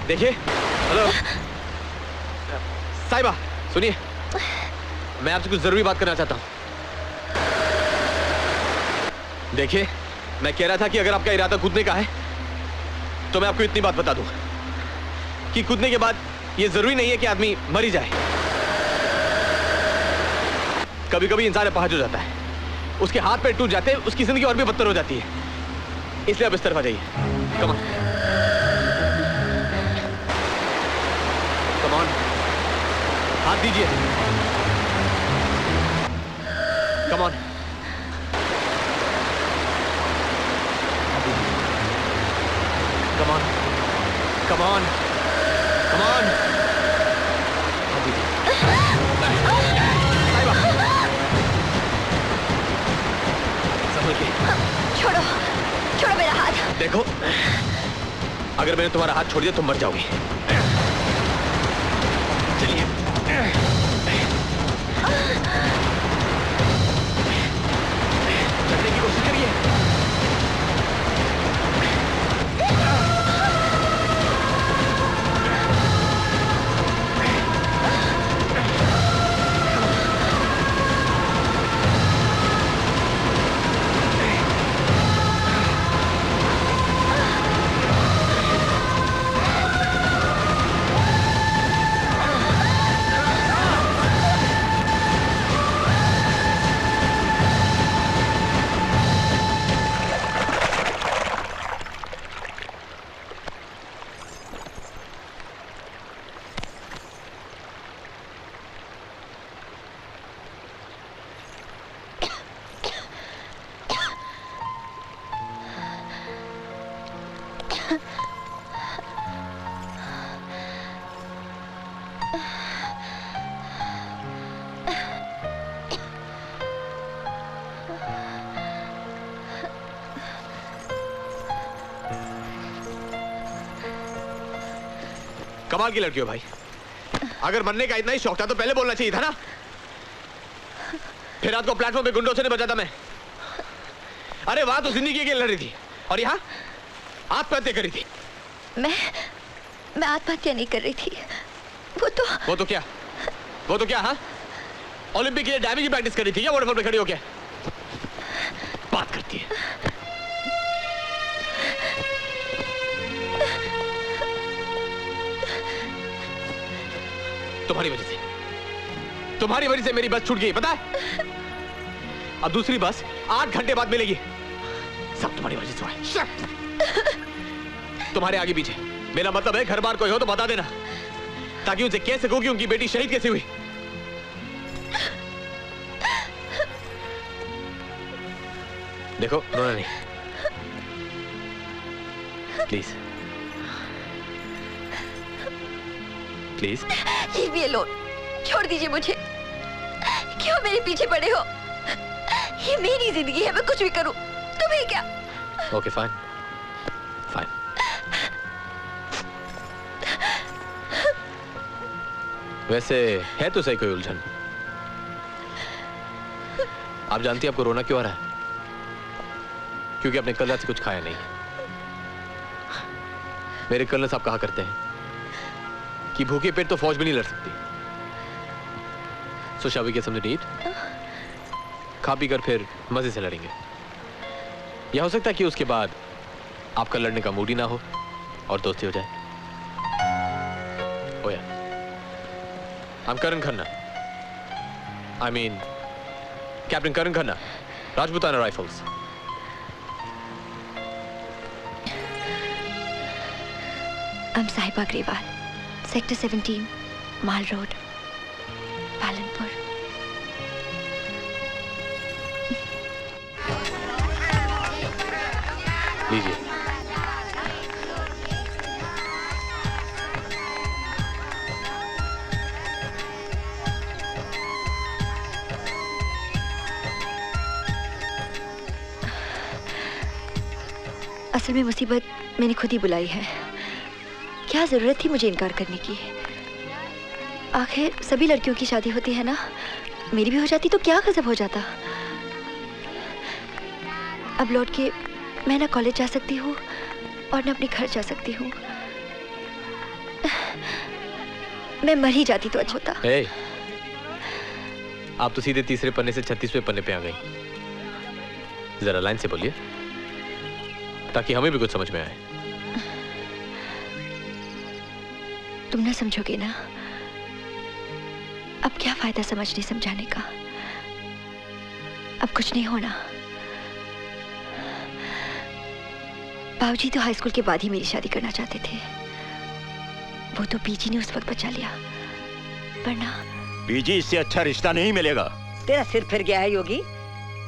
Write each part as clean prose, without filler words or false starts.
देखिए, हेलो साहिबा, सुनिए, मैं आपसे कुछ जरूरी बात करना चाहता हूँ। देखिए, मैं कह रहा था कि अगर आपका इरादा कूदने का है तो मैं आपको इतनी बात बता दूं कि कूदने के बाद यह जरूरी नहीं है कि आदमी मर ही जाए। कभी कभी इंसान अपहाज हो जाता है, उसके हाथ पैर टूट जाते हैं, उसकी जिंदगी और भी बदतर हो जाती है। इसलिए आप इस तरफ आ जाइए। कम ऑन, कम ऑन, हाथ दीजिए। Come on, come on, come on, come on. संभल के। छोड़ो, छोड़ो मेरा हाथ। देखो, अगर मैंने तुम्हारा हाथ छोड़ दिया तुम मर जाओगी। चलिए। चलने की कोशिश करिए। कमाल की लड़की हो भाई। अगर मरने का इतना ही शौक था तो पहले बोलना चाहिए था ना। फिर रात को प्लेटफॉर्म पे गुंडों से नहीं बचा था मैं। अरे वहां तो जिंदगी के लड़ रही थी और यहाँ आत्महत्या करी थी। मैं आत्महत्या नहीं कर रही थी। वो तो क्या? हाँ, ओलंपिक के लिए डायविंग की प्रैक्टिस कर रही थी क्या? वाटरफॉल पे खड़ी हो क्या बात करती है? तुम्हारी वजह से मेरी बस छूट गई, पता है? अब दूसरी बस 8 घंटे बाद मिलेगी। सब तुम्हारी वजह से हुआ है। तुम्हारे आगे पीछे। मेरा मतलब है घर बार कोई हो तो बता देना, ताकि उनसे कह सकूं कि उनकी बेटी शहीद कैसे हुई। देखो, रोना नहीं, please please. Leave me alone. छोड़ दीजिए मुझे। क्यों मेरे पीछे पड़े हो? ये मेरी जिंदगी है, मैं कुछ भी करूं, तुम्हें क्या? Okay, fine fine. वैसे है तो सही कोई उलझन। आप जानती हैं आपको रोना क्यों आ रहा है? क्योंकि आपने कल रात से कुछ खाया नहीं। मेरे कर्नल साहब कहा करते हैं कि भूखे पेट तो फौज भी नहीं लड़ सकती। So shall we get something to eat? खा पी कर फिर मजे से लड़ेंगे। यह हो सकता है कि उसके बाद आपका लड़ने का मूड ही ना हो और दोस्ती हो जाए। ओया, I'm Karan Khanna. I mean, Captain Karan Khanna, Rajputana Rifles. I'm Sahiba Grewal, Sector 17, Mall Road, Palanpur. लीजिए। असल में मुसीबत मैंने खुद ही बुलाई है। क्या जरूरत थी मुझे इनकार करने की? आखिर सभी लड़कियों की शादी होती है ना, मेरी भी हो जाती तो क्या गजब हो जाता। अब लौट के मैं ना कॉलेज जा सकती हूँ और ना अपने घर जा सकती हूँ। मैं मर ही जाती तो अच्छा होता। ए, आप तो सीधे तीसरे पन्ने से 36वें पन्ने पे आ गई। जरा लाइन से बोलिए ताकि हमें भी कुछ समझ में आए। तुम ना समझोगे ना, अब क्या फायदा समझने समझाने का, अब कुछ नहीं होना। बाबूजी तो हाई स्कूल के बाद ही मेरी शादी करना चाहते थे, वो तो पीजी ने उस वक्त बचा लिया, वरना पीजी इससे अच्छा रिश्ता नहीं मिलेगा। तेरा सिर फिर गया है योगी,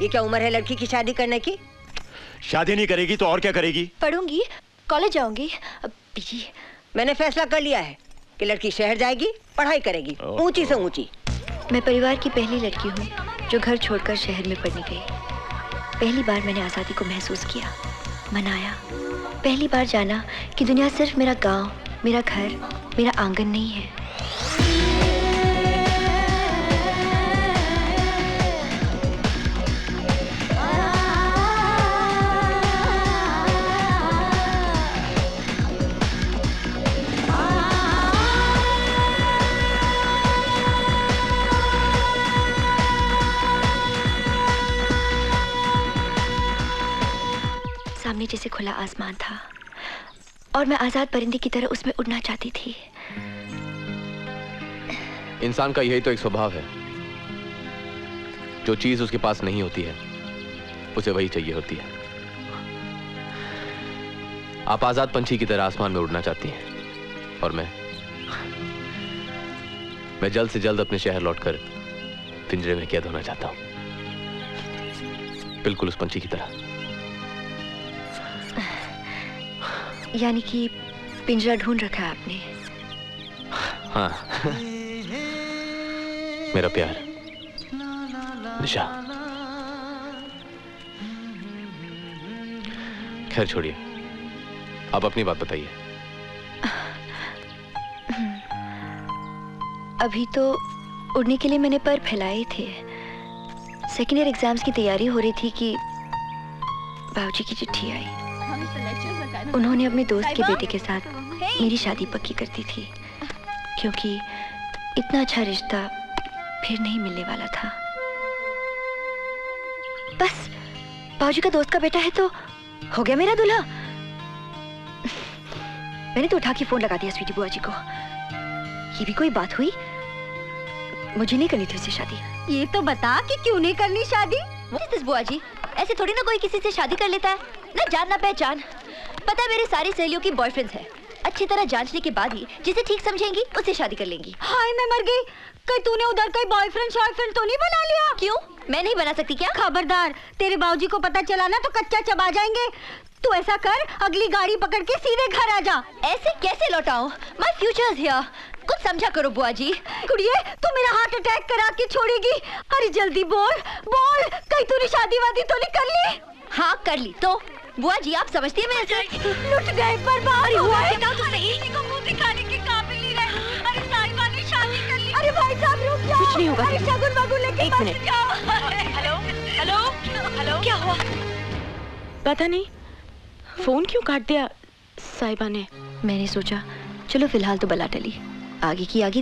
ये क्या उम्र है लड़की की शादी करने की? शादी नहीं करेगी तो और क्या करेगी? पढ़ूंगी, कॉलेज जाऊंगी। अब पीजी मैंने फैसला कर लिया है कि लड़की शहर जाएगी, पढ़ाई करेगी, ऊंची से ऊंची। मैं परिवार की पहली लड़की हूँ जो घर छोड़कर शहर में पढ़ने गई। पहली बार मैंने आज़ादी को महसूस किया, मनाया। पहली बार जाना कि दुनिया सिर्फ मेरा गांव, मेरा घर, मेरा आंगन नहीं है। सामने जैसे खुला आसमान था और मैं आजाद परिंदे की तरह उसमें उड़ना चाहती थी। इंसान का यही तो एक स्वभाव है, जो चीज उसके पास नहीं होती है उसे वही चाहिए होती है। आप आजाद पंछी की तरह आसमान में उड़ना चाहती हैं और मैं जल्द से जल्द अपने शहर लौटकर पिंजरे में कैद होना चाहता हूं, बिल्कुल उस पंछी की तरह। यानी कि पिंजरा ढूंढ रखा है आपने? हाँ। मेरा प्यार निशा। खैर छोड़िए, आप अपनी बात बताइए। अभी तो उड़ने के लिए मैंने पर फैलाए थे। सेकेंड ईयर एग्जाम्स की तैयारी हो रही थी कि बाबूजी की चिट्ठी आई। उन्होंने अपने दोस्त के बेटे के साथ मेरी शादी पक्की कर दी थी, क्योंकि इतना अच्छा रिश्ता फिर नहीं मिलने वाला था। बस बाबूजी का दोस्त का बेटा है तो हो गया मेरा दूल्हा। मैंने तो उठा के फोन लगा दिया स्वीटी बुआ जी को। ये भी कोई बात हुई? मुझे नहीं करनी थी उससे शादी। ये तो बता कि क्यों नहीं करनी शादी? बुआ जी, ऐसे थोड़ी ना कोई किसी से शादी कर लेता है, ना जान ना पहचान। पता है मेरी सारी सहेलियों की बॉयफ्रेंड्स हैं। अच्छी तरह जांचने के बाद ही जिसे ठीक समझेंगी उससे शादी कर लेंगी। हाय मैं मर गई, कहीं तूने उधर कोई बॉयफ्रेंड शॉयफ्रेंड तो नहीं बना लिया? क्यों, मैं नहीं बना सकती क्या? खबरदार, तेरे बाबूजी को पता चला ना तो कच्चा चबा जाएंगे। तू ऐसा कर, अगली गाड़ी पकड़ के सीधे घर आ जा। ऐसे कैसे लौटाऊं? My future is here. कुछ समझा करो बुआ जी। कुड़िए, तू मेरा हार्ट अटैक करा के छोड़ेगी। अरे जल्दी बोल बोल, कहीं तूने शादी वादी तो नहीं कर ली? हाँ कर ली। तो बुआ जी आप समझती हैं मैं ऐसे लुट गए, बर्बाद हो गए। तो सही। किसी को मुंह दिखाने के काबिल नहीं रहे। अरे साहिबा ने शादी कर ली। अरे भाई साहब रुक जाओ। कुछ नहीं होगा। अरे शगुन वगुन लेके एक मिनट। हेलो हेलो हेलो, क्या हुआ? पता नहीं फोन क्यों काट दिया साहिबा ने। मैंने सोचा चलो फिलहाल तो बला टली, आगे की आगे